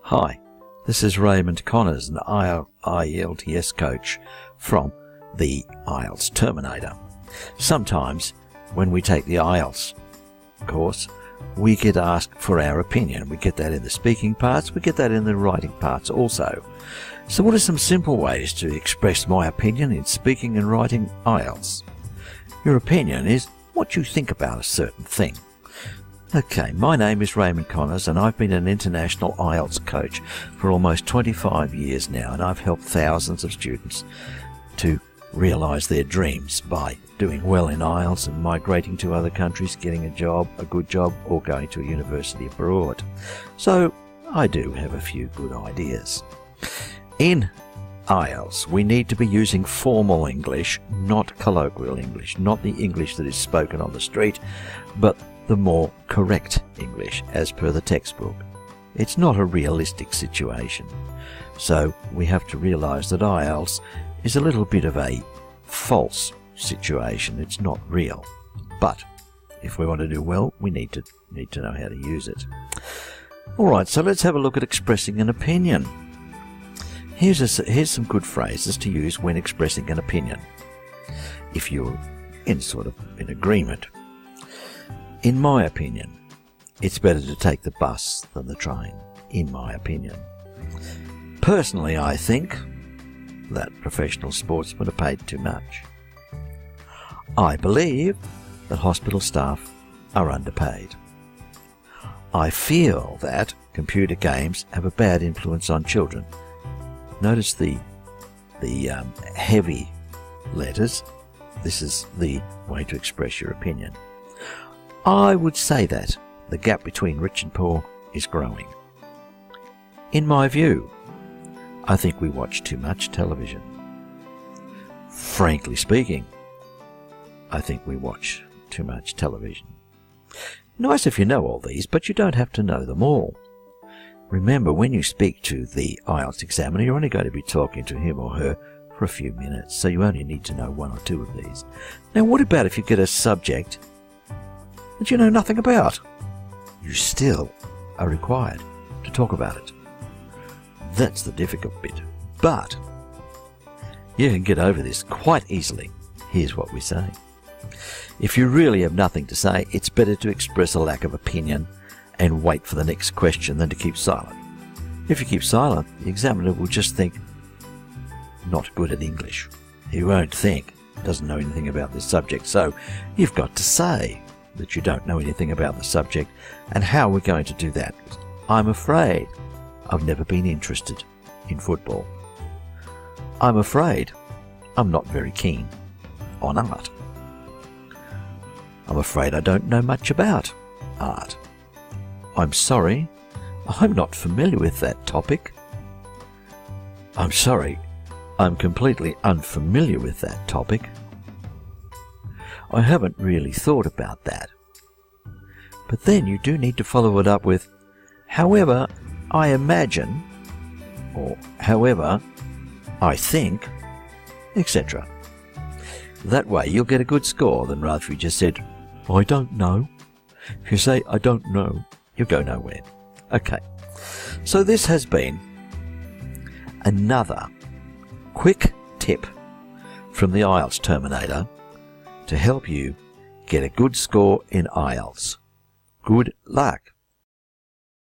Hi, this is Raymond Connors, an IELTS coach from the IELTS Terminator. Sometimes when we take the IELTS course, we get asked for our opinion. We get that in the speaking parts, we get that in the writing parts also. So what are some simple ways to express my opinion in speaking and writing IELTS? Your opinion is what you think about a certain thing. Okay, my name is Raymond Connors and I've been an international IELTS coach for almost 25 years now, and I've helped thousands of students to realise their dreams by doing well in IELTS and migrating to other countries, getting a job, a good job, or going to a university abroad. So I do have a few good ideas. In IELTS, we need to be using formal English, not colloquial English, not the English that is spoken on the street, but the more correct English as per the textbook. It's not a realistic situation. So we have to realise that IELTS is a little bit of a false situation. It's not real. But if we want to do well, we need to know how to use it. Alright, so let's have a look at expressing an opinion. Here's some good phrases to use when expressing an opinion, if you're in agreement. In my opinion, it's better to take the bus than the train, in my opinion. Personally, I think that professional sportsmen are paid too much. I believe that hospital staff are underpaid. I feel that computer games have a bad influence on children. Notice the heavy letters. This is the way to express your opinion. I would say that the gap between rich and poor is growing. In my view, I think we watch too much television. Frankly speaking, I think we watch too much television. Nice if you know all these, but you don't have to know them all. Remember, when you speak to the IELTS examiner, you're only going to be talking to him or her for a few minutes, so you only need to know one or two of these. Now, what about if you get a subject that you know nothing about? You still are required to talk about it. That's the difficult bit. But you can get over this quite easily. Here's what we say. If you really have nothing to say, it's better to express a lack of opinion and wait for the next question than to keep silent. If you keep silent, the examiner will just think, not good at English. He won't think, doesn't know anything about this subject. So you've got to say that you don't know anything about the subject. And how are we going to do that? I'm afraid I've never been interested in football. I'm afraid I'm not very keen on art. I'm afraid I don't know much about art. I'm sorry, I'm not familiar with that topic. I'm sorry, I'm completely unfamiliar with that topic. I haven't really thought about that. But then you do need to follow it up with, however, I imagine, or however, I think, etc. That way you'll get a good score than rather if you just said, I don't know. If you say, I don't know, you'll go nowhere. Okay, so this has been another quick tip from the IELTS Terminator to help you get a good score in IELTS. Good luck!